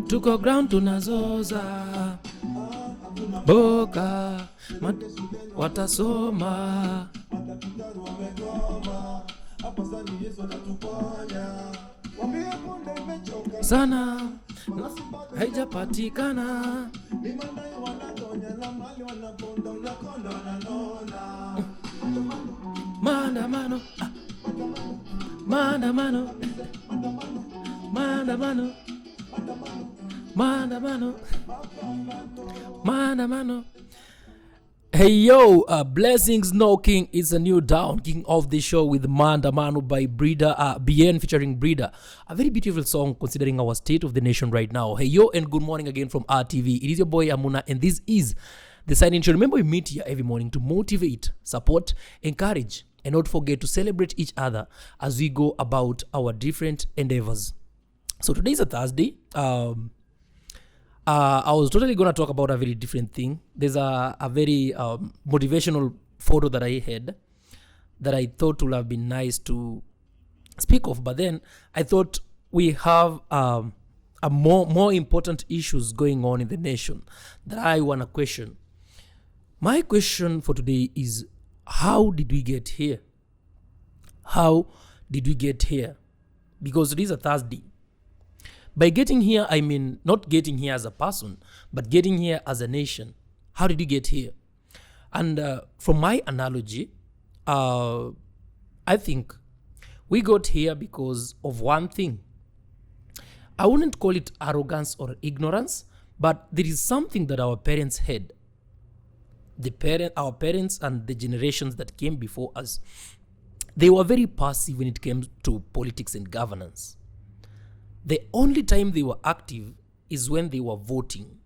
Tuko ground tunazoza boka watasoma sana haijapatikana maandamano maandamano maandamano maandamano maandamano. Hey yo, blessings knocking. It's a new down kicking off the show with Maandamano by BN featuring Breeder. A very beautiful song considering our state of the nation right now. Hey yo, and good morning again from RTV. It is your boy Amuna, and this is the sign-in show. Remember, we meet here every morning to motivate, support, encourage, and not forget to celebrate each other as we go about our different endeavors. So today is a Thursday. I was totally going to talk about a very different thing. There's a very motivational photo that I had that I thought would have been nice to speak of. But then I thought we have a more important issues going on in the nation that I want to question. My question for today is, how did we get here? How did we get here? Because it is a Thursday. By getting here, I mean not getting here as a person, but getting here as a nation. How did we get here? And from my analogy, I think we got here because of one thing. I wouldn't call it arrogance or ignorance, but there is something that our parents had. Our parents and the generations that came before us, they were very passive when it came to politics and governance. The only time they were active is when they were voting.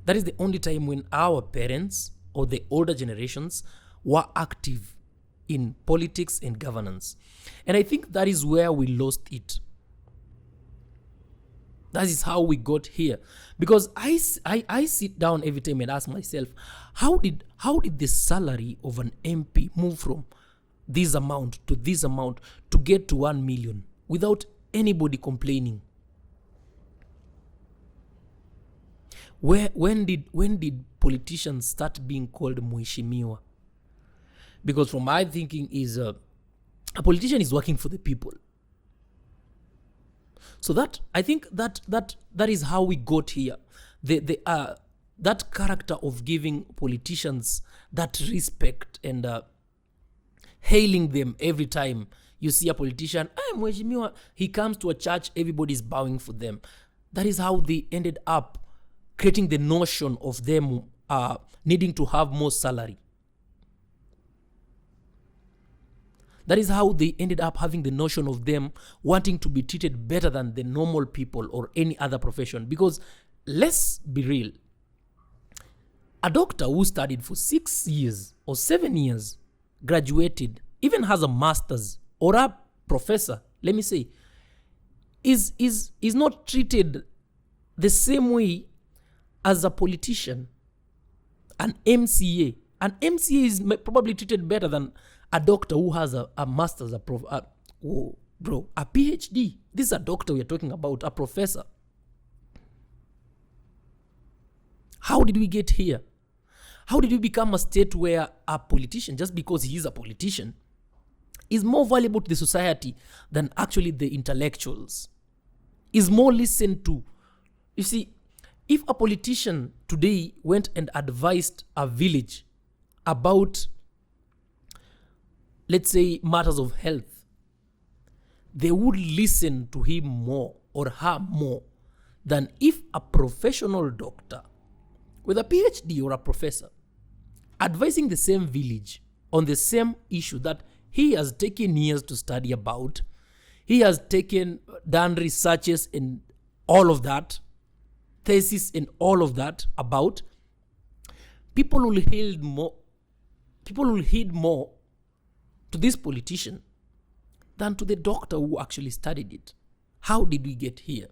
That is the only time when our parents or the older generations were active in politics and governance. And I think that is where we lost it. That is how we got here. Because I sit down every time and ask myself, how did the salary of an MP move from this amount to get to 1 million without anybody complaining? When did politicians start being called Mheshimiwa? Because from my thinking is a politician is working for the people. So that I think that is how we got here. That character of giving politicians that respect and hailing them every time you see a politician, Mheshimiwa, he comes to a church, everybody's bowing for them. That is how they ended up creating the notion of them needing to have more salary. That is how they ended up having the notion of them wanting to be treated better than the normal people or any other profession. Because let's be real, a doctor who studied for 6 years or 7 years, graduated, even has a master's, or a professor, let me say, is not treated the same way as a politician. An MCA is probably treated better than a doctor who has a master's, a PhD. This is a doctor we are talking about, a professor. How did we get here? How did we become a state where a politician, just because he is a politician, is more valuable to the society than actually the intellectuals, is more listened to? You see, if a politician today went and advised a village about, let's say, matters of health, they would listen to him more or her more than if a professional doctor with a PhD or a professor advising the same village on the same issue that he has taken years to study about, he has done researches in all of that, thesis in all of that about, people will heed more to this politician than to the doctor who actually studied it. How did we get here?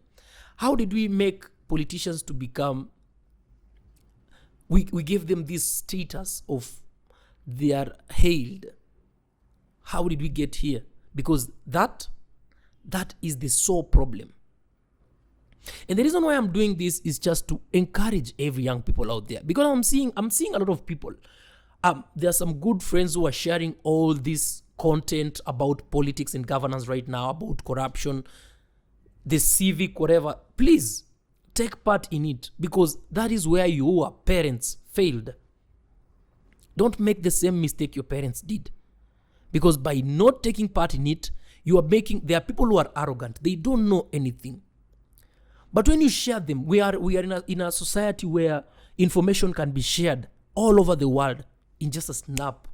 How did we make politicians to become, we give them this status of they are hailed? How did we get here? Because that That is the sole problem. And the reason why I'm doing this is just to encourage every young people out there, because I'm seeing a lot of people. There are some good friends who are sharing all this content about politics and governance right now, about corruption, the civic, whatever. Please take part in it, because that is where your parents failed. Don't make the same mistake your parents did, because by not taking part in it, there are people who are arrogant. They don't know anything. But when you share them, we are in a society where information can be shared all over the world in just a snap.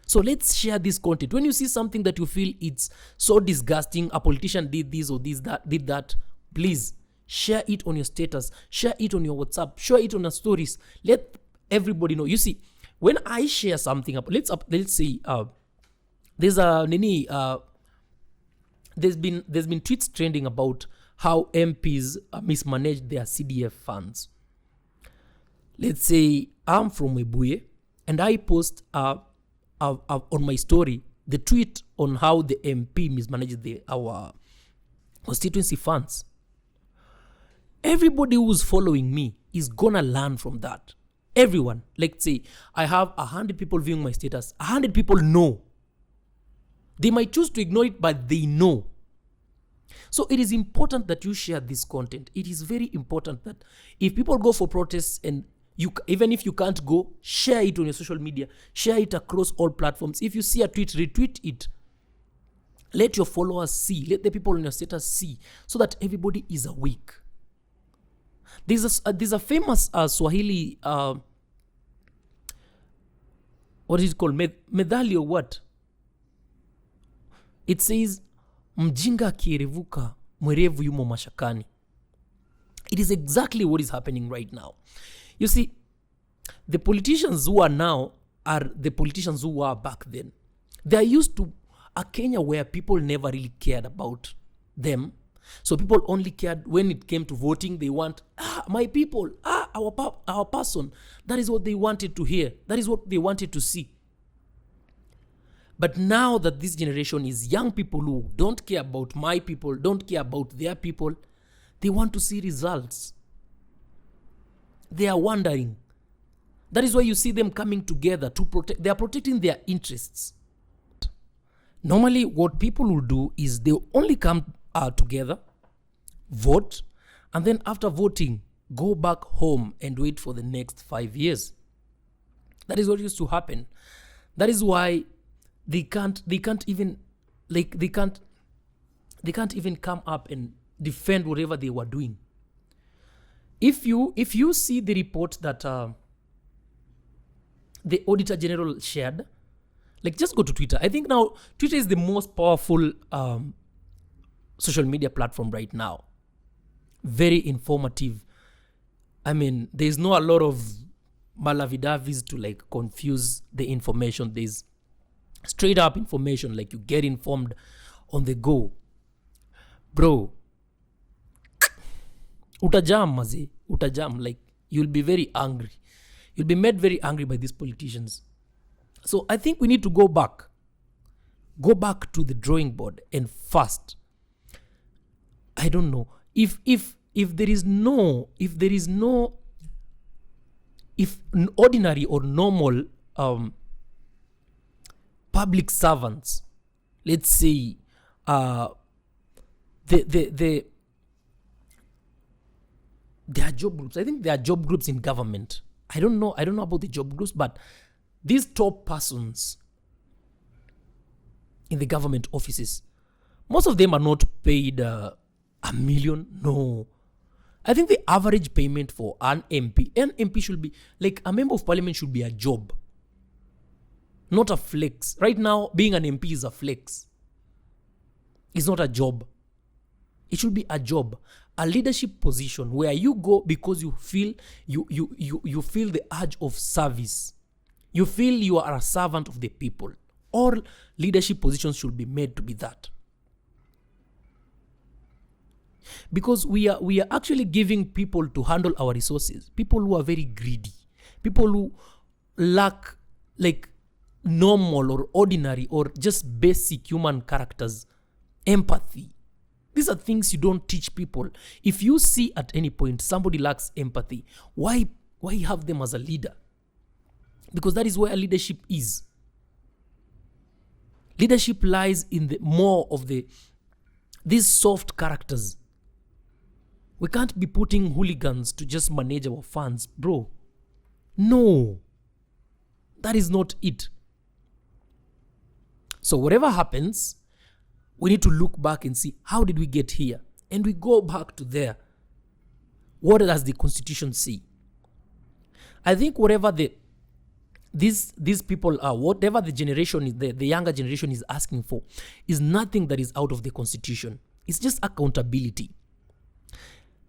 So let's share this content. When you see something that you feel it's so disgusting, a politician did this or did that, please share it on your status, share it on your WhatsApp, share it on your stories. Let everybody know. You see, when I share something, let's say there's been tweets trending about how MPs mismanage their CDF funds. Let's say I'm from Webuye and I post on my story the tweet on how the MP mismanaged our constituency funds. Everybody who's following me is gonna learn from that. Everyone. Let's say I have 100 people viewing my status. 100 people know. They might choose to ignore it, but they know. So it is important that you share this content. It is very important that if people go for protests and even if you can't go, share it on your social media. Share it across all platforms. If you see a tweet, retweet it. Let your followers see. Let the people on your status see, so that everybody is awake. There's a famous Swahili, what is it called? Medali or what? It says, mjinga kierevuka, mwerevu yumo mashakani. It is exactly what is happening right now. You see, the politicians who are now are the politicians who were back then. They are used to a Kenya where people never really cared about them. So people only cared when it came to voting. They want, my people, our person. That is what they wanted to hear. That is what they wanted to see. But now that this generation is young people who don't care about my people, don't care about their people, they want to see results. They are wondering. That is why you see them coming together to protect. They are protecting their interests. Normally, what people will do is they only come together, vote, and then after voting, go back home and wait for the next 5 years. That is what used to happen. That is why they can't even come up and defend whatever they were doing. If you see the report that the Auditor General shared, like, just go to Twitter. I think now Twitter is the most powerful social media platform right now. Very informative. I mean, there's not a lot of malavidavis to like confuse the information. There's straight up information, like you get informed on the go. Bro, utajam mazi, utajam, like you'll be very angry. You'll be made very angry by these politicians. So I think we need to go back to the drawing board and fast. I don't know if ordinary or normal public servants, let's say there are job groups. I think there are job groups in government. I don't know about the job groups, but these top persons in the government offices, most of them are not paid $1 million. No. I think the average payment for an MP should be, like, a member of parliament should be a job, not a flex. Right now, being an MP is a flex. It's not a job. It should be a job, a leadership position where you go because you feel you feel the urge of service. You feel you are a servant of the people. All leadership positions should be made to be that. Because we are actually giving people to handle our resources. People who are very greedy. People who lack like normal or ordinary or just basic human characters empathy. These are things you don't teach people. If you see at any point somebody lacks empathy, why have them as a leader? Because that is where leadership is. Leadership lies in the more of these soft characters. We can't be putting hooligans to just manage our funds, bro. No. That is not it. So whatever happens, we need to look back and see, how did we get here? And we go back to there. What does the Constitution say? I think whatever these people are, whatever the generation is, the younger generation is asking for, is nothing that is out of the Constitution. It's just accountability.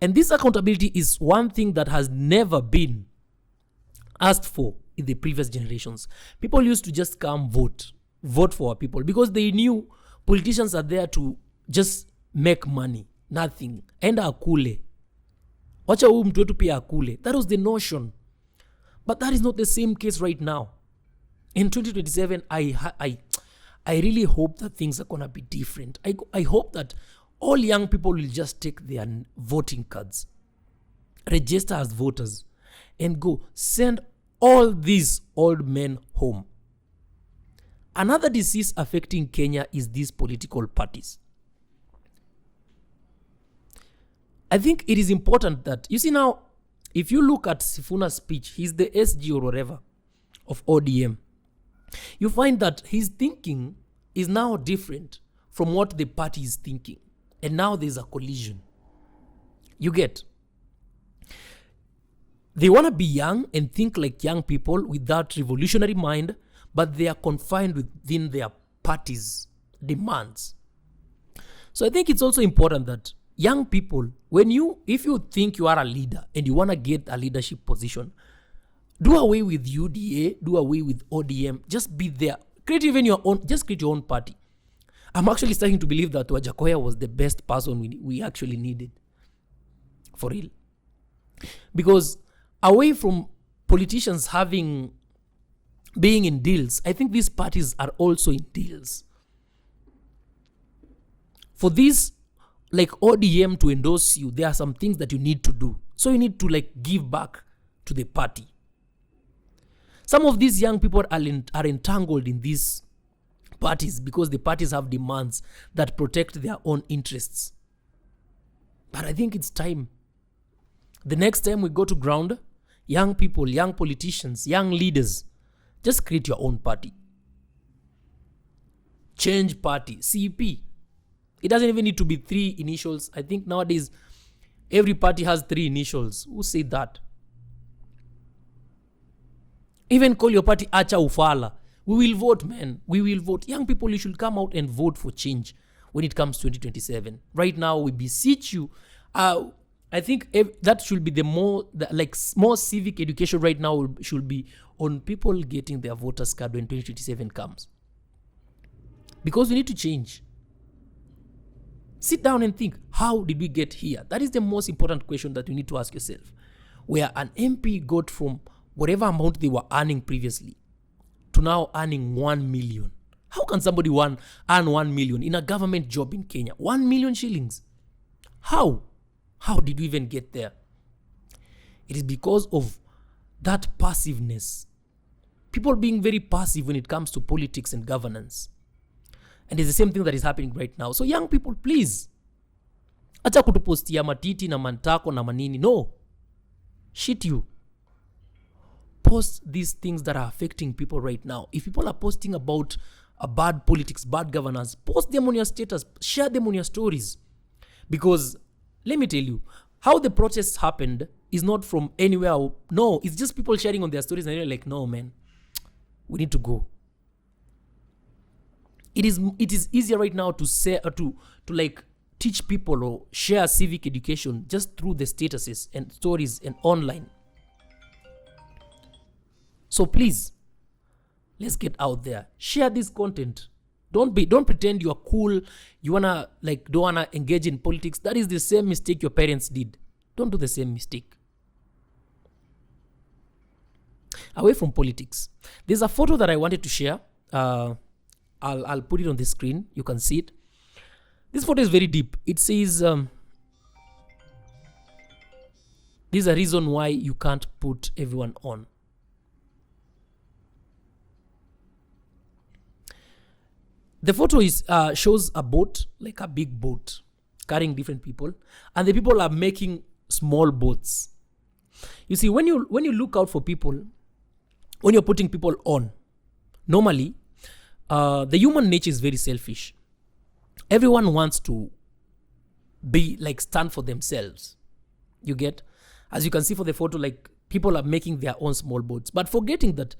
And this accountability is one thing that has never been asked for in the previous generations. People used to just come vote for our people because they knew politicians are there to just make money. Nothing. Enda akule. Wacha huyu mtu wetu pia akule. That was the notion. But that is not the same case right now. In 2027, I really hope that things are going to be different. I hope that all young people will just take their voting cards, register as voters, and go send all these old men home. Another disease affecting Kenya is these political parties. I think it is important that, you see now, if you look at Sifuna's speech, he's the SG or whatever of ODM. You find that his thinking is now different from what the party is thinking. And now there's a collision. You get? They want to be young and think like young people with that revolutionary mind, but they are confined within their party's demands. So I think it's also important that young people, if you think you are a leader and you want to get a leadership position, do away with UDA, do away with ODM, just be there. Create even your own, just create your own party. I'm actually starting to believe that Wajakoya was the best person we actually needed. For real. Because away from politicians being in deals, I think these parties are also in deals. For this, like ODM to endorse you, there are some things that you need to do. So you need to give back to the party. Some of these young people are entangled in these parties because the parties have demands that protect their own interests. But I think it's time. The next time we go to ground, young people, young politicians, young leaders, just create your own party. Change party. CP. It doesn't even need to be 3 initials. I think nowadays, every party has 3 initials. Who said that? Even call your party Acha Ufala. We will vote, man. We will vote. Young people, you should come out and vote for change when it comes to 2027. Right now, we beseech you. I think that should be more civic education right now should be on people getting their voters card when 2027 comes. Because we need to change. Sit down and think, how did we get here? That is the most important question that you need to ask yourself. Where an MP got from whatever amount they were earning previously to now earning 1 million. How can somebody earn 1 million in a government job in Kenya? 1 million shillings. How? How did we even get there? It is because of that passiveness. People being very passive when it comes to politics and governance. And it's the same thing that is happening right now. So young people, please. Acha kutupostia matiti na mantako na manini. No. Shit you. Post these things that are affecting people right now. If people are posting about bad politics, bad governance, post them on your status. Share them on your stories. Because, let me tell you, how the protests happened is not from anywhere. No, it's just people sharing on their stories and they're like, no, man, we need to go. It is easier right now to say to teach people or share civic education just through the statuses and stories and online. So please, let's get out there. Share this content. Don't pretend you are cool. You don't wanna engage in politics. That is the same mistake your parents did. Don't do the same mistake. Away from politics. There's a photo that I wanted to share. I'll put it on the screen. You can see it. This photo is very deep. It says, this is a reason why you can't put everyone on. The photo is shows a boat, like a big boat, carrying different people, and the people are making small boats. You see, when you look out for people, when you're putting people on, normally, the human nature is very selfish. Everyone wants to be like stand for themselves. You get, as you can see for the photo, like people are making their own small boats, but forgetting that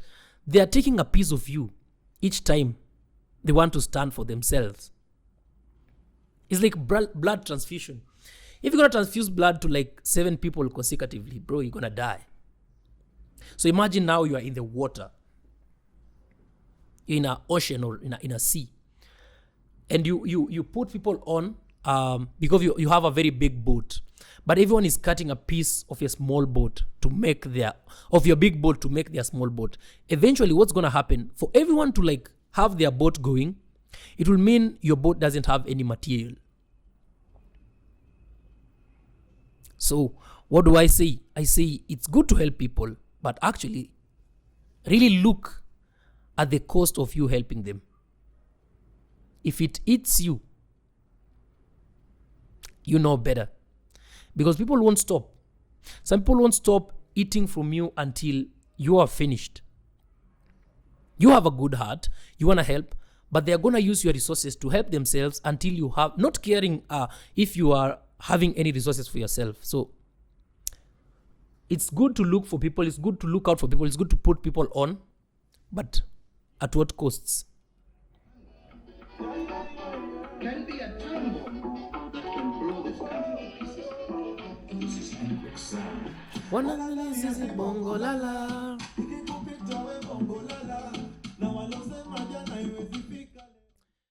they are taking a piece of you each time they want to stand for themselves. It's like blood transfusion. If you're gonna transfuse blood to like 7 people consecutively, bro, you're gonna die. So imagine now you are in the water, in an ocean or in a sea, and you put people on because you have a very big boat, but everyone is cutting a piece of your small boat to make of your big boat to make their small boat. Eventually, what's gonna happen for everyone to like have their boat going? It will mean your boat doesn't have any material. So what do I say? I say it's good to help people, but actually really look at the cost of you helping them. If it eats you, you know better. Because people won't stop. Some people won't stop eating from you until you are finished. You have a good heart, you want to help, but they're going to use your resources to help themselves until you have, not caring if you are having any resources for yourself. So it's good to look for people, it's good to look out for people, it's good to put people on, but at what costs? Can be a time bomb that can blow this country to pieces. This is Hendrix sound. One of the bongo la la.